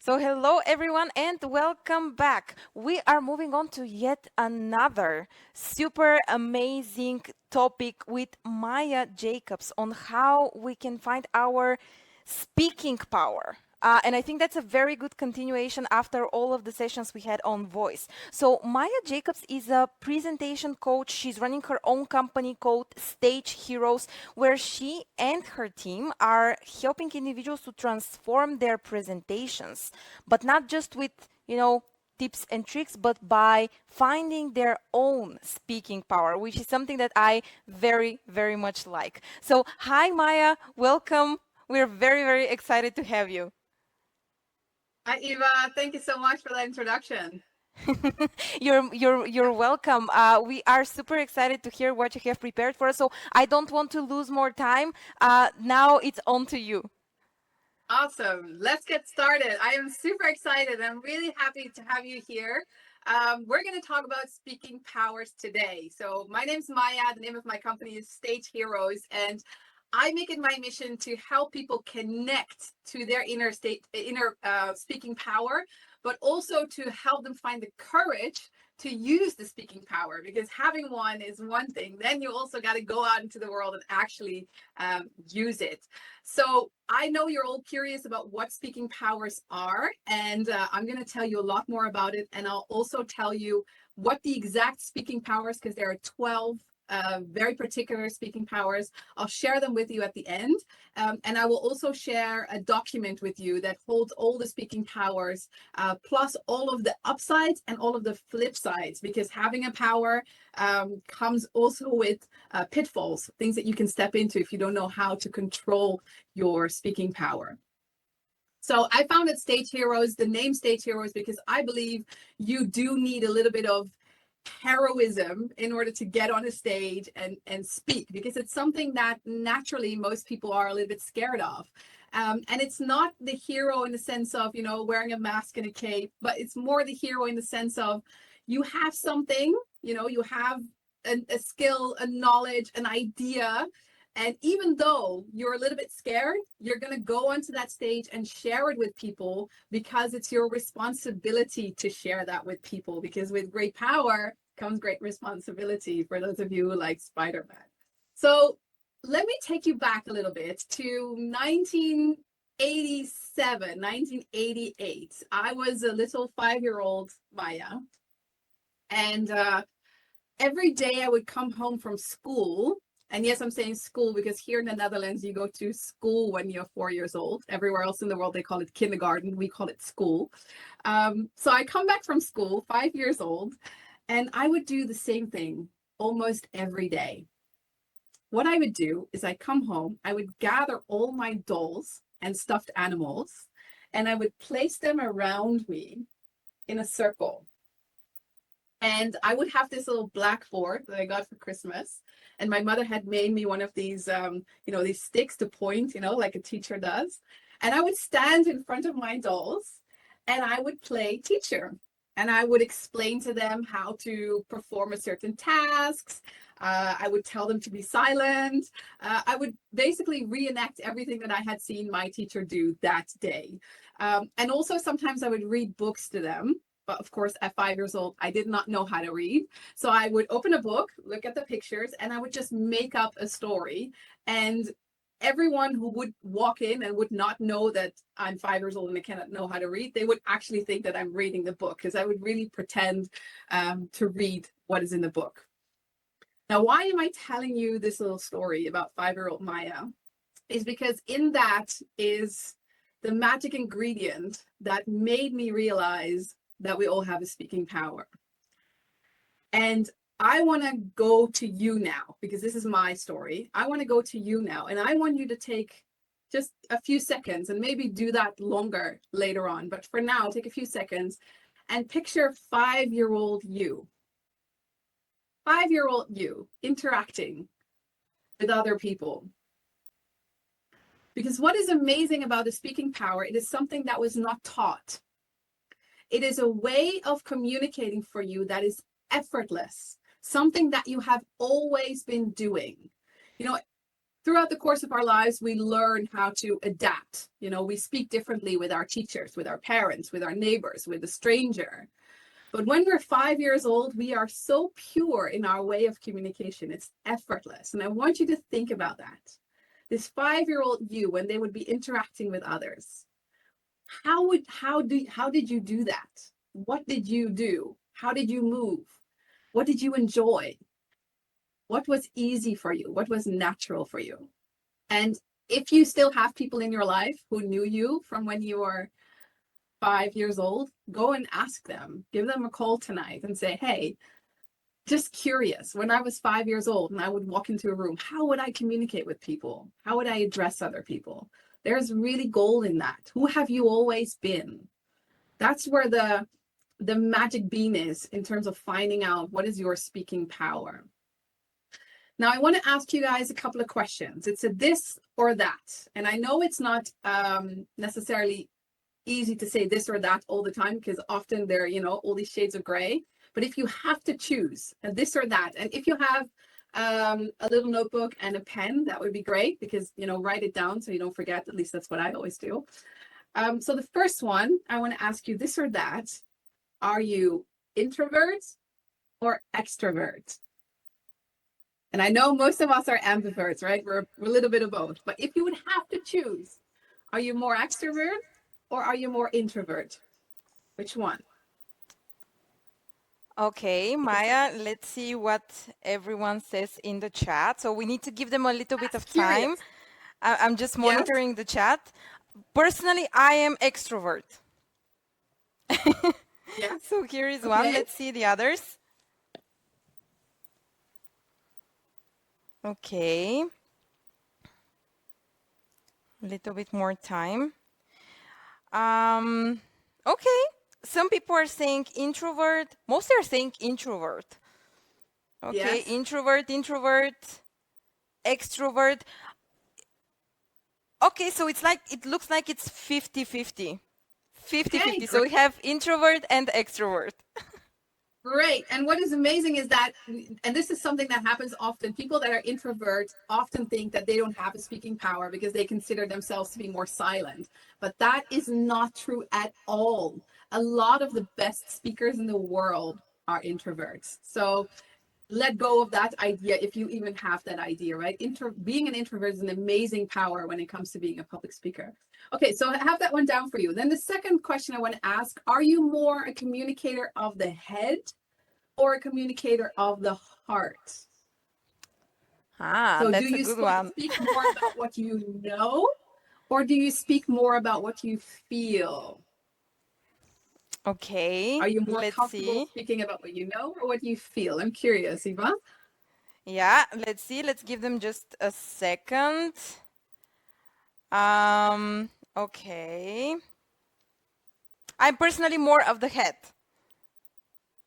So, hello everyone, and welcome back. We are moving on to yet another super amazing topic with Maya Jacobs on how we can find our speaking power. And I think that's a very good continuation after all of the sessions we had on voice. So, Maya Jacobs is a presentation coach. She's running her own company called Stage Heroes, where she and her team are helping individuals to transform their presentations, but not just with, tips and tricks, but by finding their own speaking power, which is something that I very, very much like. So, hi, Maya, welcome. We're very, very excited to have you. Hi, Eva. Thank you so much for that introduction. You're welcome. We are super excited to hear what you have prepared for us. So I don't want to lose more time. Now it's on to you. Awesome. Let's get started. I am super excited. I'm really happy to have you here. We're going to talk about speaking powers today. So, my name's Maya. The name of my company is Stage Heroes, and I make it my mission to help people connect to their inner speaking power, but also to help them find the courage to use the speaking power. Because having one is one thing, then you also got to go out into the world and actually use it. So I know you're all curious about what speaking powers are, and I'm going to tell you a lot more about it. And I'll also tell you what the exact speaking powers, because there are 12 very particular speaking powers. I'll share them with you at the end. And I will also share a document with you that holds all the speaking powers, plus all of the upsides and all of the flip sides, because having a power comes also with pitfalls, things that you can step into if you don't know how to control your speaking power. So I founded Stage Heroes, the name Stage Heroes, because I believe you do need a little bit of heroism in order to get on a stage and speak, because it's something that naturally most people are a little bit scared of. And it's not the hero in the sense of, wearing a mask and a cape, but it's more the hero in the sense of you have something, you have a skill, a knowledge, an idea. And even though you're a little bit scared, you're going to go onto that stage and share it with people, because it's your responsibility to share that with people. Because with great power comes great responsibility, for those of you who like Spider-Man. So let me take you back a little bit to 1987, 1988. I was a little 5-year-old Maya. And every day I would come home from school. And yes, I'm saying school because here in the Netherlands, you go to school when you're 4 years old. Everywhere else in the world, they call it kindergarten. We call it school. So I come back from school, 5 years old, and I would do the same thing almost every day. What I would do is I come home, I would gather all my dolls and stuffed animals, and I would place them around me in a circle. And I would have this little blackboard that I got for Christmas. And my mother had made me one of these, these sticks to point, like a teacher does. And I would stand in front of my dolls and I would play teacher. And I would explain to them how to perform a certain tasks. I would tell them to be silent. I would basically reenact everything that I had seen my teacher do that day. And also sometimes I would read books to them. But of course, at 5 years old, I did not know how to read. So I would open a book, look at the pictures, and I would just make up a story. And everyone who would walk in and would not know that I'm 5 years old and I cannot know how to read, they would actually think that I'm reading the book, because I would really pretend to read what is in the book. Now, why am I telling you this little story about 5-year-old Maya? Is because in that is the magic ingredient that made me realize that we all have a speaking power. And I want to go to you now, because this is my story. I want to go to you now, and I want you to take just a few seconds, and maybe do that longer later on. But for now, take a few seconds and picture 5-year-old you. 5-year-old you interacting with other people. Because what is amazing about the speaking power, it is something that was not taught. It is a way of communicating for you that is effortless, something that you have always been doing. You know, throughout the course of our lives, we learn how to adapt. You know, we speak differently with our teachers, with our parents, with our neighbors, with a stranger. But when we're 5 years old, we are so pure in our way of communication. It's effortless. And I want you to think about that. This 5-year-old you, when they would be interacting with others, how did you do that? What did you do? How did you move? What did you enjoy? What was easy for you? What was natural for you? And if you still have people in your life who knew you from when you were 5 years old, go and ask them. Give them a call tonight and say, hey, just curious. When I was 5 years old and I would walk into a room, how would I communicate with people? How would I address other people? There's really gold in that. Who have you always been? That's where the magic bean is in terms of finding out what is your speaking power. Now, I want to ask you guys a couple of questions. It's a this or that. And I know it's not necessarily easy to say this or that all the time because often they're, you know, all these shades of gray. But if you have to choose a this or that, and if you have a little notebook and a pen, that would be great because, you know, write it down so you don't forget. At least that's what I always do. So the first one, I want to ask you this or that. Are you introvert or extrovert? And I know most of us are ambiverts, right? We're a little bit of both. But if you would have to choose, are you more extrovert or are you more introvert? Which one? Okay, Maya, let's see what everyone says in the chat. So we need to give them a little bit That's of time. curious. I'm just Yes. monitoring the chat. Personally, I am extrovert. Yes. So here is one. Okay. Let's see the others. Okay, a little bit more time. Okay, some people are saying introvert. Most are saying introvert. Okay, Yes. introvert, extrovert. Okay, so it's like it looks like it's 50-50. Okay. 50-50. So Great. we have introvert and extrovert. Great. And what is amazing is that, and this is something that happens often, people that are introverts often think that they don't have a speaking power because they consider themselves to be more silent. But that is not true at all. A lot of the best speakers in the world are introverts. So let go of that idea if you even have that idea, right? Being an introvert is an amazing power when it comes to being a public speaker. Okay, so I have that one down for you. Then the second question I want to ask, are you more a communicator of the head or a communicator of the heart? Ah, So do that's a you good one. speak more about what you know or do you speak more about what you feel? Okay, Are you more let's comfortable see. speaking about what you know or what you feel? I'm curious, Eva. Yeah, let's see. Let's give them just a second. Okay. I'm personally more of the head.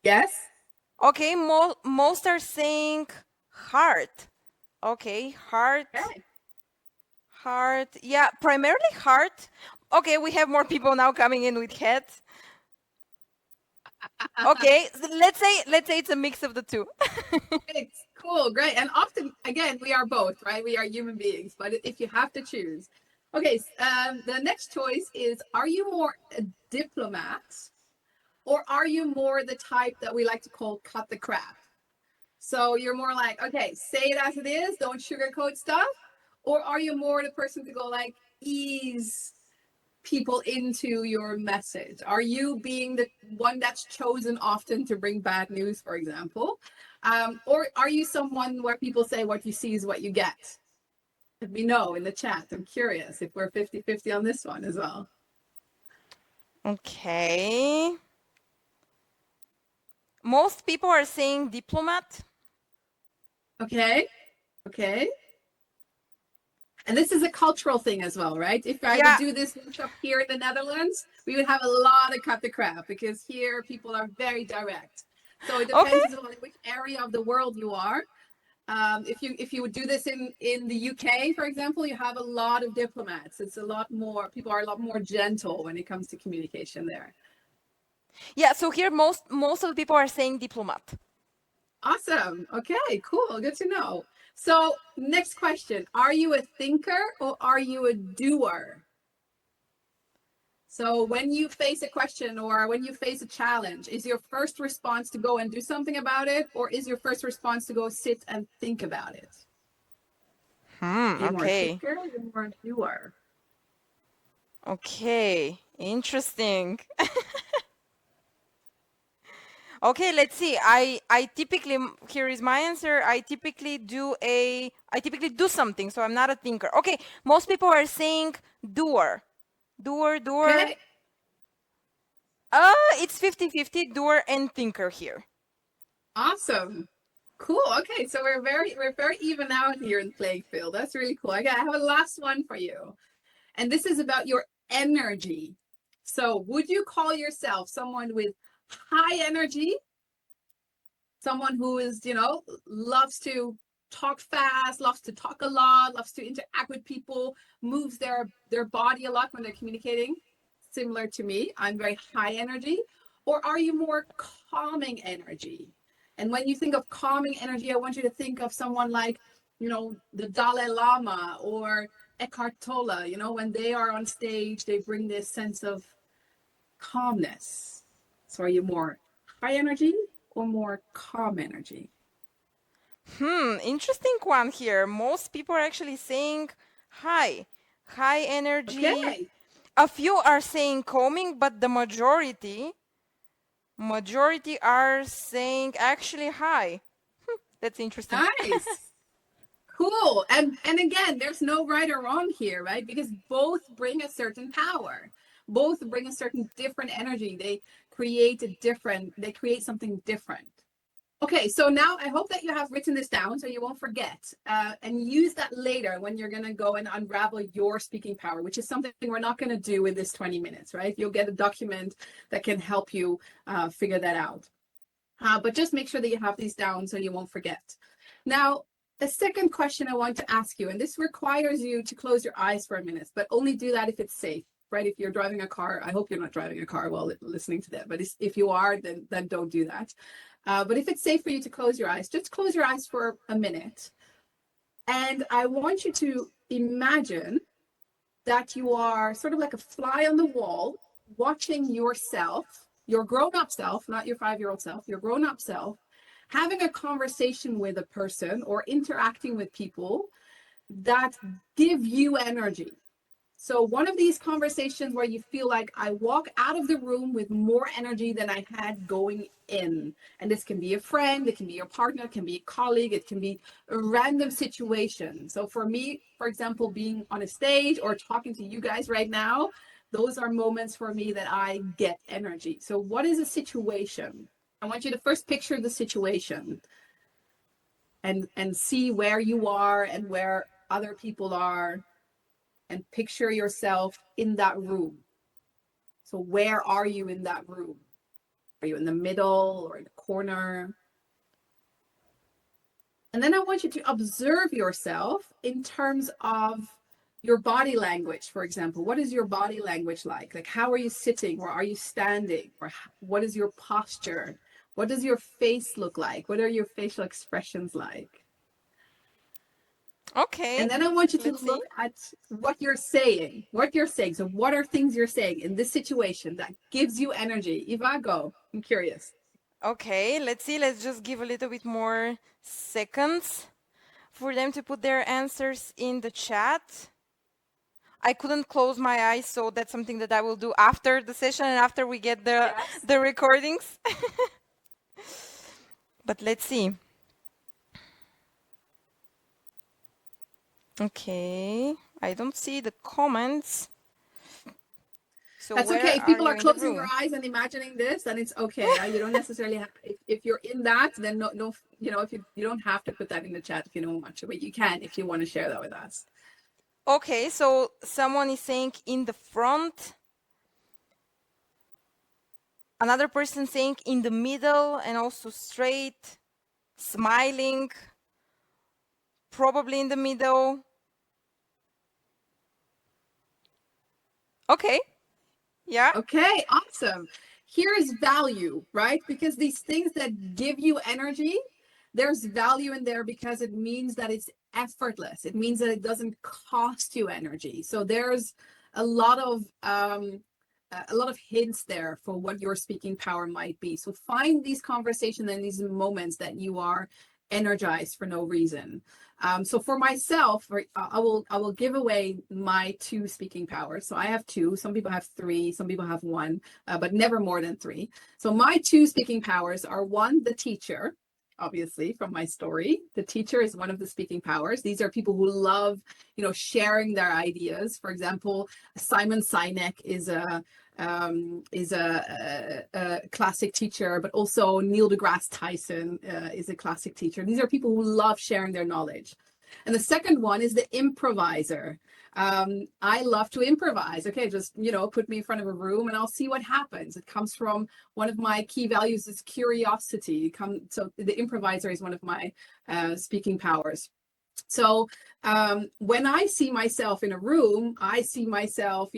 Yes? Okay, most are saying heart. Okay, heart, Okay. heart. Yeah, primarily heart. Okay, we have more people now coming in with head. Okay, so let's say it's a mix of the two. It's cool, great. And often, again, we are both, right? We are human beings, but if you have to choose. Okay, the next choice is, are you more a diplomat or are you more the type that we like to call cut the crap? So you're more like, okay, say it as it is, don't sugarcoat stuff. Or are you more the person to go like, ease people into your message? Are you being the one that's chosen often to bring bad news, for example? Or are you someone where people say what you see is what you get? Let me know in the chat. I'm curious if we're 50-50 on this one as well. Okay. Most people are saying diplomat. Okay. Okay. And this is a cultural thing as well, right? If I would Yeah, do this workshop here in the Netherlands, we would have a lot of cut the crap because here people are very direct. So it okay. depends on which area of the world you are. If you would do this in the UK, for example, you have a lot of diplomats. It's a lot more, people are a lot more gentle when it comes to communication there. Yeah, so here most of the people are saying diplomat. Awesome. Okay, cool. Good to know. So, next question. Are you a thinker or are you a doer? So, when you face a question or when you face a challenge, is your first response to go and do something about it, or is your first response to go sit and think about it? Are you more a Okay. thinker or are you more a doer? Okay. Interesting. Okay, let's see. I typically here is my answer. I typically do something, so I'm not a thinker. Okay, most people are saying doer. Doer. Okay, It's 50-50 doer and thinker here. awesome. Cool. Okay, so we're very even out here in the playing field. That's really cool. Okay, I have a last one for you. And this is about your energy. So, would you call yourself someone with high energy, someone who is, loves to talk fast, loves to talk a lot, loves to interact with people, moves their body a lot when they're communicating, similar to me? I'm very high energy. Or are you more calming energy? And when you think of calming energy, I want you to think of someone like, the Dalai Lama or Eckhart Tolle. When they are on stage, they bring this sense of calmness. So are you more high energy or more calm energy? Interesting one here. Most people are actually saying high. High energy. Okay, A few are saying calming, but the majority are saying actually high. That's interesting. nice. Cool. And again, there's no right or wrong here, right? Because both bring a certain power. Both bring a certain different energy. They create something different. Okay, so now I hope that you have written this down so you won't forget, and use that later when you're going to go and unravel your speaking power, which is something we're not going to do in this 20 minutes, right? You'll get a document that can help you figure that out. But just make sure that you have these down so you won't forget. Now, the second question I want to ask you, and this requires you to close your eyes for a minute, but only do that if it's safe, right? If you're driving a car, I hope you're not driving a car while listening to that, but if you are, then don't do that. But if it's safe for you to close your eyes, just close your eyes for a minute. And I want you to imagine that you are sort of like a fly on the wall, watching yourself, your grown up self, not your 5-year-old self, your grown up self, having a conversation with a person or interacting with people that give you energy. So, one of these conversations where you feel like I walk out of the room with more energy than I had going in. And this can be a friend, it can be your partner, it can be a colleague, it can be a random situation. So, for me, for example, being on a stage or talking to you guys right now, those are moments for me that I get energy. So, what is a situation? I want you to first picture the situation and see where you are and where other people are, and picture yourself in that room. So, where are you in that room? Are you in the middle or in the corner? And then I want you to observe yourself in terms of your body language, for example. What is your body language like? Like, how are you sitting or are you standing? Or what is your posture? What does your face look like? What are your facial expressions like? Okay, And then I want you to let's see. look at what you're saying. What you're saying. So, what are things you're saying in this situation that gives you energy? Eva, go. I'm curious. Okay, let's see. Let's just give a little bit more seconds for them to put their answers in the chat. I couldn't close my eyes, so that's something that I will do after the session and after we get the Yes. the recordings. But let's see. Okay, I don't see the comments. So That's where okay. If are people you are in the closing their room? eyes and imagining this, then it's okay. You don't necessarily have, if you're in that, then no, if you don't have to put that in the chat if you don't want to, but you can if you want to share that with us. Okay, so someone is saying in the front, another person saying in the middle and also straight, smiling, probably in the middle. Okay, yeah. Okay, awesome. Here is value, right? Because these things that give you energy, There's value in there because it means that it's effortless. It means that it doesn't cost you energy. So there's a lot of hints there for what your speaking power might be. So find these conversations and these moments that you are energized for no reason. So for myself, I will give away my 2 speaking powers. So I have 2. Some people have 3. Some people have 1, but never more than 3. So my 2 speaking powers are 1, the teacher. Obviously, from my story, the teacher is one of the speaking powers. These are people who love, sharing their ideas. For example, Simon Sinek is a classic teacher, but also Neil deGrasse Tyson is a classic teacher. These are people who love sharing their knowledge. And the second one is the improviser. I love to improvise. Okay, just, put me in front of a room and I'll see what happens. It comes from one of my key values is curiosity. So the improviser is one of my speaking powers. So when I see myself in a room, I see myself,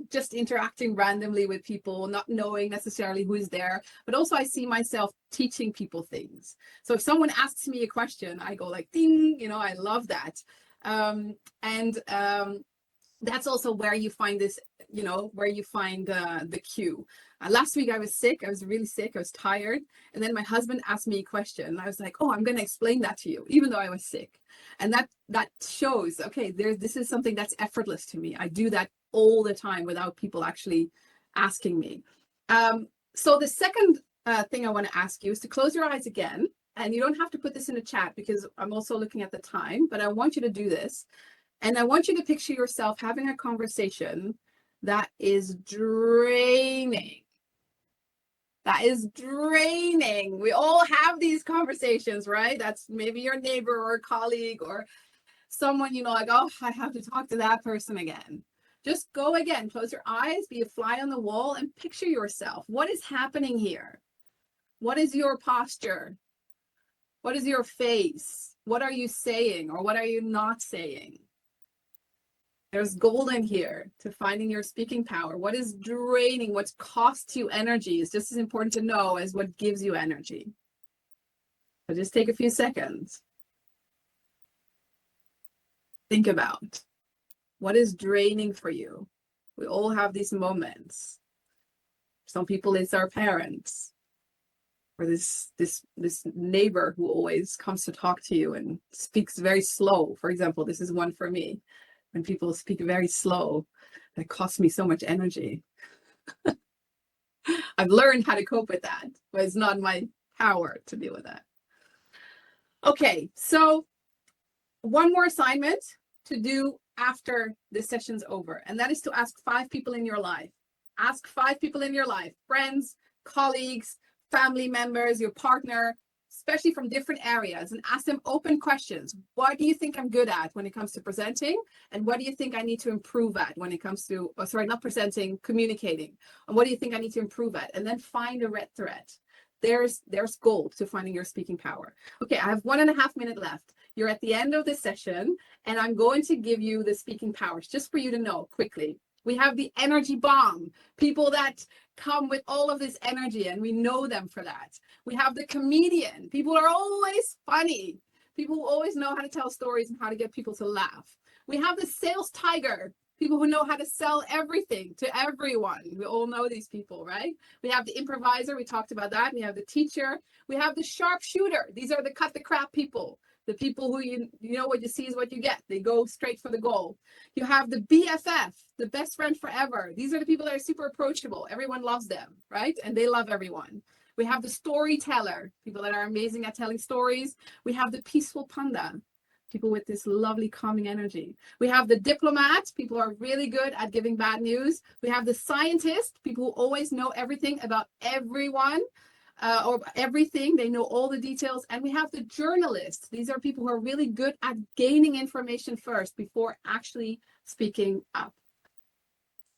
just interacting randomly with people, not knowing necessarily who's there, but also I see myself teaching people things. So if someone asks me a question, I go like, ding, I love that. That's also where you find this, where you find the cue. Last week I was sick. I was really sick. I was tired. And then my husband asked me a question. I was like, oh, I'm going to explain that to you, even though I was sick. And that shows, okay, this is something that's effortless to me. I do that all the time without people actually asking me. So the second thing I want to ask you is to close your eyes again. And you don't have to put this in the chat because I'm also looking at the time, but I want you to do this. And I want you to picture yourself having a conversation that is draining. That is draining. We all have these conversations, right? That's maybe your neighbor or a colleague or someone, like, oh, I have to talk to that person again. Just go again, close your eyes, be a fly on the wall and picture yourself. What is happening here? What is your posture? What is your face? What are you saying or what are you not saying? There's gold in here to finding your speaking power. What is draining, what costs you energy is just as important to know as what gives you energy. So just take a few seconds. Think about what is draining for you. We all have these moments. Some people, it's our parents or this neighbor who always comes to talk to you and speaks very slow. For example, this is one for me. When people speak very slow, that costs me so much energy. I've learned how to cope with that, but it's not my power to deal with that. Okay, so one more assignment to do after this session's over, and that is to ask 5 people in your life. Ask 5 people in your life, friends, colleagues, family members, your partner, especially from different areas, and ask them open questions. What do you think I'm good at when it comes to presenting? And what do you think I need to improve at when it comes to, not presenting, communicating? And what do you think I need to improve at? And then find a red thread. There's gold to finding your speaking power. Okay, I have 1.5 minutes left. You're at the end of this session, and I'm going to give you the speaking powers just for you to know quickly. We have the energy bomb, people that come with all of this energy, and we know them for that. We have the comedian, people are always funny. People who always know how to tell stories and how to get people to laugh. We have the sales tiger, people who know how to sell everything to everyone. We all know these people, right? We have the improviser, we talked about that. We have the teacher. We have the sharpshooter. These are the cut the crap people. The people who you know what you see is what you get. They go straight for the goal. You have the BFF, the best friend forever. These are the people that are super approachable. Everyone loves them, right? And they love everyone. We have the storyteller, people that are amazing at telling stories. We have the peaceful panda, people with this lovely calming energy. We have the diplomat, people who are really good at giving bad news. We have the scientist, people who always know everything about everyone. Or everything, they know all the details. And we have the journalists. These are people who are really good at gaining information first before actually speaking up.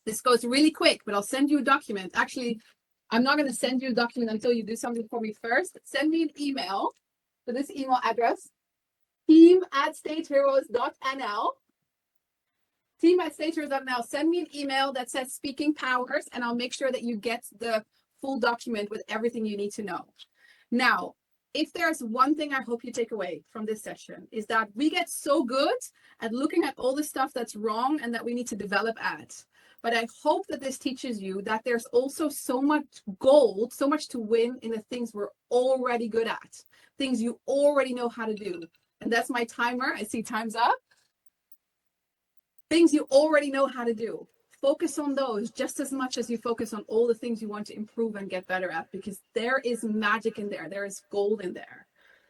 This goes really quick, but I'll send you a document. Actually, I'm not going to send you a document until you do something for me first. Send me an email to this email address, team@stageheroes.nl. Team@stageheroes.nl. Send me an email that says speaking powers, and I'll make sure that you get the full document with everything you need to know. Now, if there's one thing I hope you take away from this session is that we get so good at looking at all the stuff that's wrong and that we need to develop at. But I hope that this teaches you that there's also so much gold, so much to win in the things we're already good at, things you already know how to do. And that's my timer. I see time's up. Things you already know how to do. Focus on those just as much as you focus on all the things you want to improve and get better at, because there is magic in there. There is gold in there.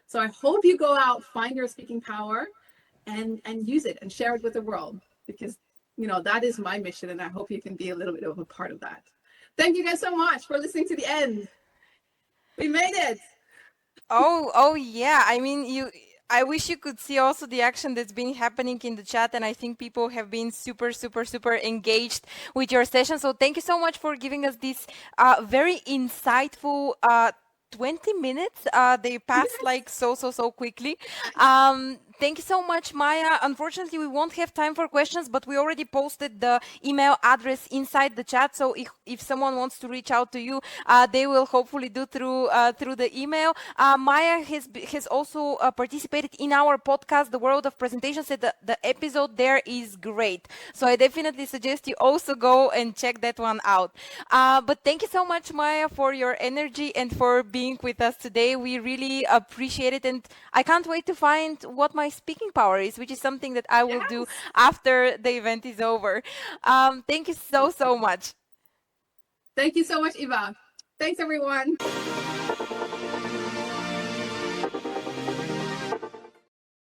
So I hope you go out, find your speaking power, and use it and share it with the world, because that is my mission, and I hope you can be a little bit of a part of that. Thank you guys so much for listening to the end. We made it. Oh yeah. I mean, I wish you could see also the action that's been happening in the chat, and I think people have been super, super, super engaged with your session. So thank you so much for giving us this very insightful 20 minutes. They passed Yes. like so quickly. Thank you so much, Maya. Unfortunately, we won't have time for questions, but we already posted the email address inside the chat. So if someone wants to reach out to you, they will hopefully do through the email. Maya has also participated in our podcast, The World of Presentations. And the episode there is great. So I definitely suggest you also go and check that one out. But thank you so much, Maya, for your energy and for being with us today. We really appreciate it. And I can't wait to find what my speaking power is, which is something that I will do Yes. after the event is over. Thank you so much. Thank you so much, Eva. Thanks, everyone.